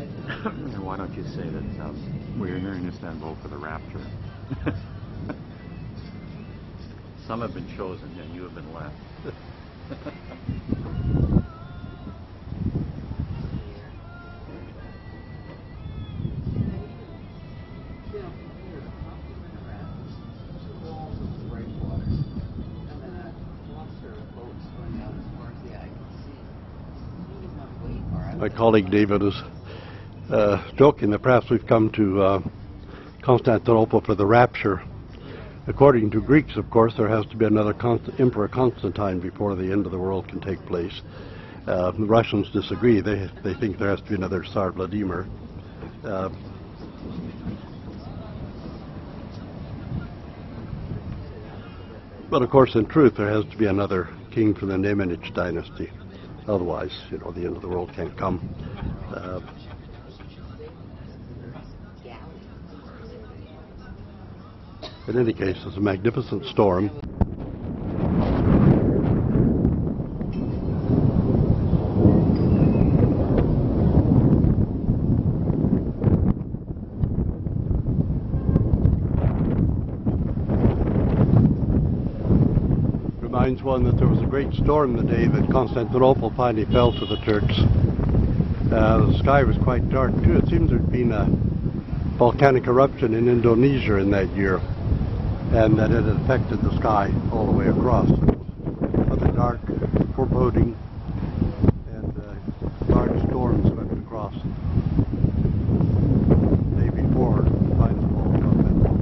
And why don't you say that we're here in Istanbul for the rapture? Some have been chosen and you have been left. My colleague David is joking that perhaps we've come to Constantinople for the rapture. According to Greeks, of course, there has to be another Emperor Constantine before the end of the world can take place. The Russians disagree. They think there has to be another Tsar Vladimir. But of course, in truth, there has to be another king from the Nemanjic dynasty. Otherwise, you know, the end of the world can't come. In any case, it's a magnificent storm. Reminds one that there was a great storm the day that Constantinople finally fell to the Turks. The sky was quite dark too. It seems there'd been a volcanic eruption in Indonesia in that year, and that it had affected the sky all the way across. Rather dark, foreboding, and large storms swept across the day before the final fall of Constantinople.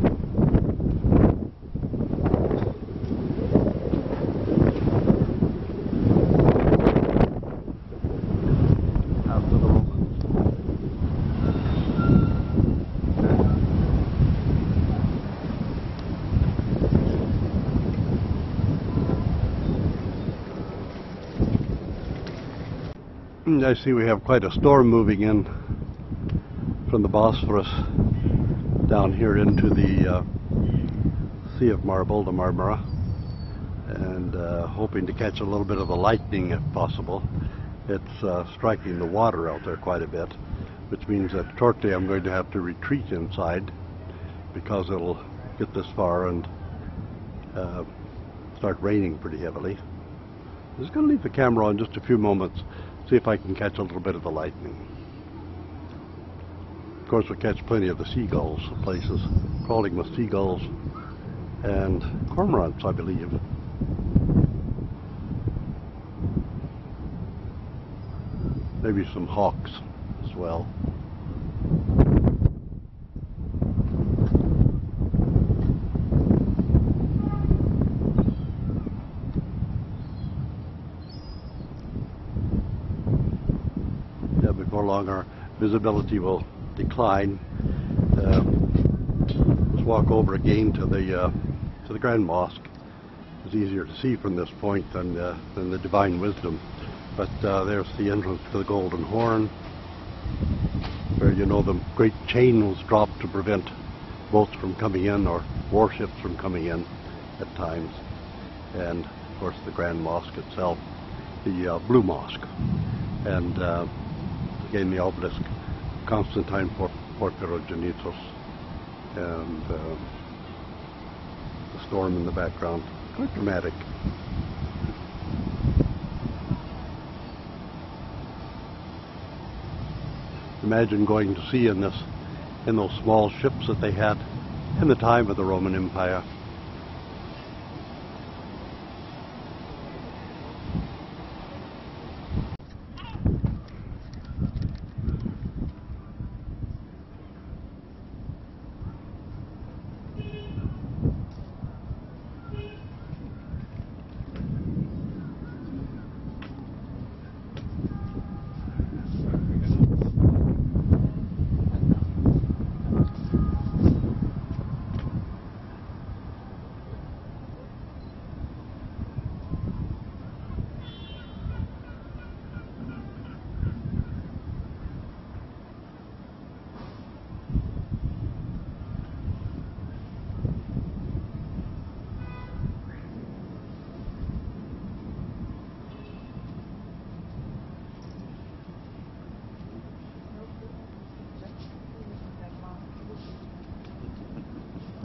After the Romans. I see we have quite a storm moving in from the Bosphorus down here into the Sea of Marble, the Marmara, and hoping to catch a little bit of the lightning if possible. It's striking the water out there quite a bit, which means that shortly I'm going to have to retreat inside because it'll get this far and start raining pretty heavily. I'm just going to leave the camera on just a few moments, see if I can catch a little bit of the lightning. Of course, we'll catch plenty of the seagulls, places crawling with seagulls and cormorants, I believe. Maybe some hawks as well. Before long our visibility will decline. Let's walk over again to the Grand Mosque. It's easier to see from this point than the Divine Wisdom. But there's the entrance to the Golden Horn, where, you know, the great chain was dropped to prevent boats from coming in or warships from coming in at times. And of course the Grand Mosque itself, the Blue Mosque, and again the obelisk, Constantine Porphyrogenitos, and the storm in the background. Quite dramatic. Imagine going to sea in those small ships that they had in the time of the Roman Empire.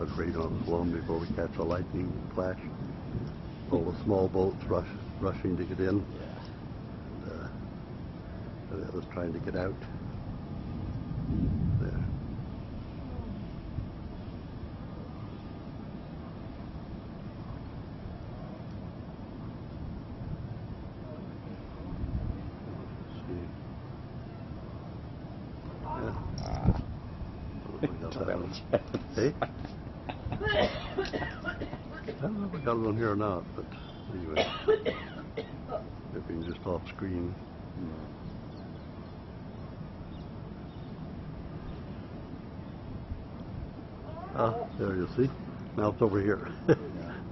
concentrate on the flown before we catch a lightning flash. All the small boats rushing to get in. The others trying to get out. There. Hey? I don't know if I got one here or not, but anyway. If we can just off screen. Ah, there you see. Now it's over here.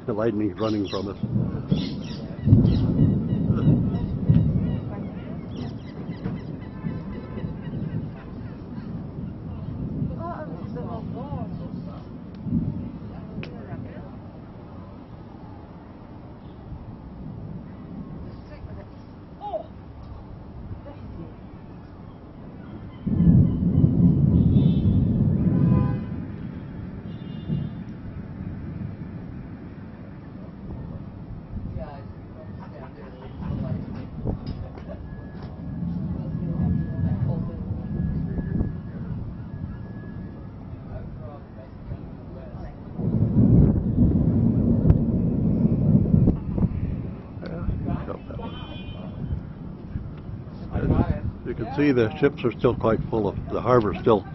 The lightning's running from us. You can see the ships are still quite full of, the harbor's still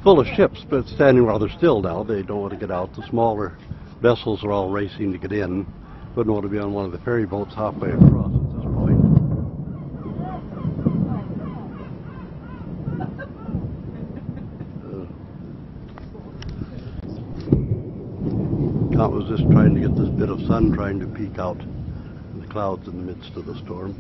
full of ships, but it's standing rather still now. They don't want to get out. The smaller vessels are all racing to get in. Wouldn't want to be on one of the ferry boats halfway across at this point. Count was just trying to get this bit of sun trying to peek out in the clouds in the midst of the storm.